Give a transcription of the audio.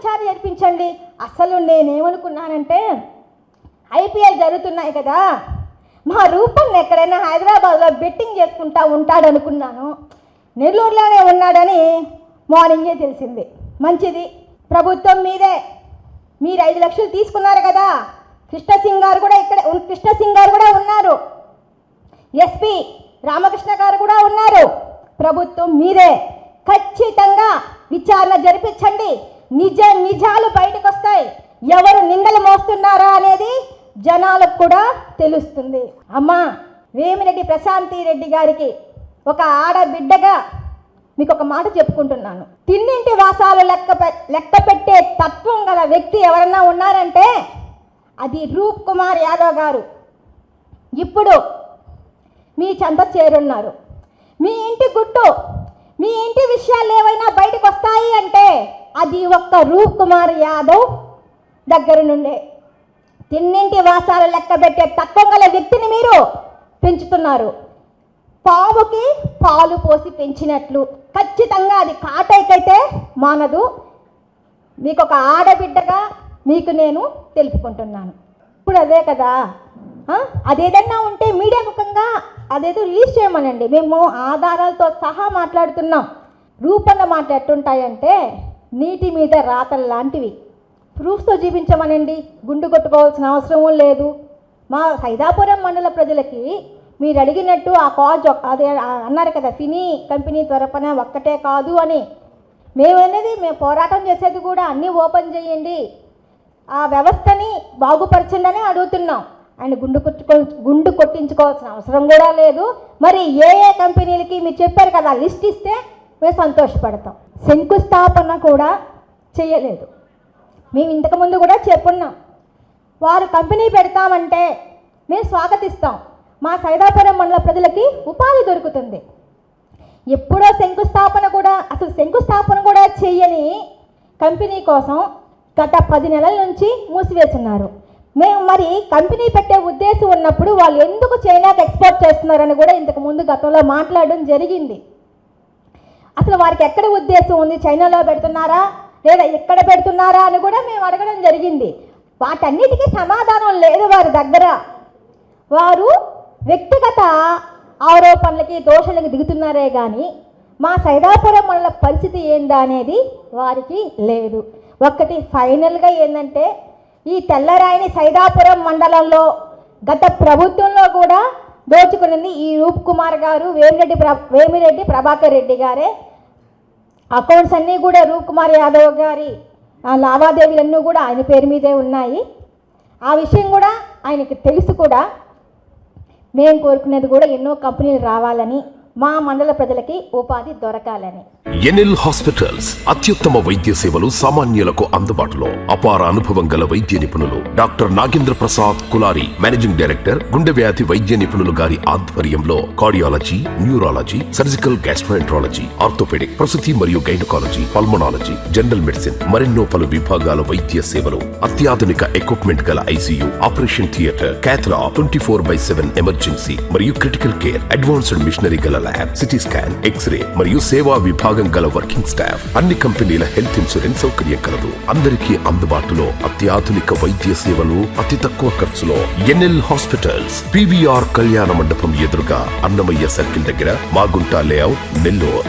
విచారణ జరిపించండి. అసలు నేనేమనుకున్నానంటే ఐపీఎల్ జరుగుతున్నాయి కదా, మా రూపన్ ఎక్కడైనా హైదరాబాద్లో బెట్టింగ్ చేసుకుంటా ఉంటాడనుకున్నాను. నెల్లూరులోనే ఉన్నాడని మార్నింగే తెలిసింది. మంచిది, ప్రభుత్వం మీదే. మీరు 5 లక్షలు తీసుకున్నారు కదా, కృష్ణసింగ్ గారు కూడా ఉన్నారు, ఎస్పీ రామకృష్ణ గారు కూడా ఉన్నారు. ప్రభుత్వం మీదే. ఖచ్చితంగా విచారణ జరిపించండి. నిజాలు బయటకు వస్తాయి. ఎవరు నిందలు మోస్తున్నారా అనేది జనాలకు కూడా తెలుస్తుంది. అమ్మా వేమిరెడ్డి ప్రశాంతి రెడ్డి గారికి ఒక ఆడబిడ్డగా మీకు ఒక మాట చెప్పుకుంటున్నాను. తిన్నింటి వాసాలు లెక్క పెట్టే తత్వం గల వ్యక్తి ఎవరన్నా ఉన్నారంటే అది రూప్ కుమార్ యాదవ్ గారు. ఇప్పుడు మీ చెంత చేరున్నారు. మీ ఇంటి గుట్టు, మీ ఇంటి విషయాలు ఏవైనా బయటకు వస్తాయి అంటే అది ఒక్క రూప్ కుమార్ యాదవ్ దగ్గర నుండే. తిన్నింటి వాసాలు లెక్క పెట్టే తత్వం గల వ్యక్తిని మీరు పెంచుతున్నారు. పాముకి పాలు పోసి పెంచినట్లు ఖచ్చితంగా అది కాటైకైతే మానదు. మీకు ఒక ఆడబిడ్డగా మీకు నేను తెలుపుకుంటున్నాను. ఇప్పుడు అదే కదా, అదేదన్నా ఉంటే మీడియా ముఖంగా అదేదో రిలీజ్ చేయమనండి. మేము ఆధారాలతో సహా మాట్లాడుతున్నాం. రూపంగా మాట్లాడుతుంటాయంటే నీటి మీద రాతలు లాంటివి. ప్రూఫ్తో చూపించమనండి. గుండు కొట్టుకోవాల్సిన అవసరం లేదు. మా సైదాపురం మండల ప్రజలకి మీరు అడిగినట్టు ఆ కాజ్ అదే అన్నారు కదా, ఫినీ కంపెనీ త్వరపన ఒక్కటే కాదు అని. మేము పోరాటం చేసేది కూడా అన్నీ ఓపెన్ చేయండి, ఆ వ్యవస్థని బాగుపరచండి అని అడుగుతున్నాం. ఆయన గుండు కొట్టించుకోవాల్సిన అవసరం కూడా లేదు. మరి ఏ కంపెనీలకి మీరు చెప్పారు కదా, లిస్ట్ ఇస్తే మేము సంతోషపడతాం. శంకుస్థాపన కూడా చేయలేదు. మేము ఇంతకుముందు కూడా చెప్పున్నాం, వారు కంపెనీ పెడతామంటే మేము స్వాగతిస్తాం. మా సైదాపురం మండల ప్రజలకి ఉపాధి దొరుకుతుంది. ఎప్పుడో శంకుస్థాపన కూడా చేయని కంపెనీ కోసం గత 10 నెలల నుంచి మూసివేస్తున్నారు. మేము మరి కంపెనీ పెట్టే ఉద్దేశం ఉన్నప్పుడు వాళ్ళు ఎందుకు చైనాకి ఎక్స్పోర్ట్ చేస్తున్నారని కూడా ఇంతకు ముందు గతంలో మాట్లాడడం జరిగింది. అసలు వారికి ఎక్కడ ఉద్దేశం ఉంది, చైనాలో పెడుతున్నారా లేదా ఎక్కడ పెడుతున్నారా అని కూడా మేము అడగడం జరిగింది. వాటన్నిటికీ సమాధానం లేదు వారి దగ్గర. వారు వ్యక్తిగత ఆరోపణలకి దోషాలకి దిగుతున్నారే కానీ మా సైదాపురం మండల పరిస్థితి ఏందా అనేది వారికి లేదు. ఒక్కటి ఫైనల్గా ఏంటంటే ఈ తెల్లరాయిని సైదాపురం మండలంలో గత ప్రభుత్వంలో కూడా దోచుకునింది ఈ రూప్ కుమార్ గారు, వేమిరెడ్డి ప్రభాకర్ రెడ్డి గారే. అకౌంట్స్ అన్నీ కూడా రూప్ కుమార్ యాదవ్ గారి లావాదేవీలన్నీ కూడా ఆయన పేరు మీదే ఉన్నాయి. ఆ విషయం కూడా ఆయనకి తెలుసు కూడా. మేము కోరుకునేది కూడా ఎన్నో కంపెనీలు రావాలని, మా మండల ప్రజలకి ఉపాధి దొరకాలని. ఎన్ఎల్ హాస్పిటల్స్ అత్యుత్తమ వైద్య సేవలు సామాన్యులకు అందుబాటులో. అపార అనుభవం గల వైద్య నిపుణులు doctor Nagendra Prasad Kulari, managing director, గుండె వ్యాధి వైద్య నిపుణులు గారి ఆధ్వర్యంలో cardiology, neurology, surgical gastroenterology, orthopaedic, ప్రసూతి మరియు గైనకాలజీ, పల్మనాలజీ, జనరల్ మెడిసిన్ మరెన్నో పలు విభాగాల వైద్య సేవలు. అత్యాధునిక ఎక్విప్మెంట్ గల ఐసీయూ, ఆపరేషన్ థియేటర్, క్యాథ్లా, 24/7 ఎమర్జెన్సీ మరియు క్రిటికల్ కేర్, అడ్వాన్స్డ్ మిషనరీ గల ల్యాబ్, సిటీ స్కాన్, ఎక్స్రే మరియు సేవా విభాగం గల వర్కింగ్ స్టాఫ్. అన్ని కంపెనీల హెల్త్ ఇన్సూరెన్స్ సౌకర్యం కలదు. అందరికీ అందుబాటులో అత్యాధునిక వైద్య సేవలు అతి తక్కువ ఖర్చులో. ఎన్ఎల్ హాస్పిటల్స్, పివిఆర్ కళ్యాణ మండపం ఎదురుగా, అన్నమయ్య సర్కిల్ దగ్గర, మాగుంట లేఅవుట్, నెల్లూరు.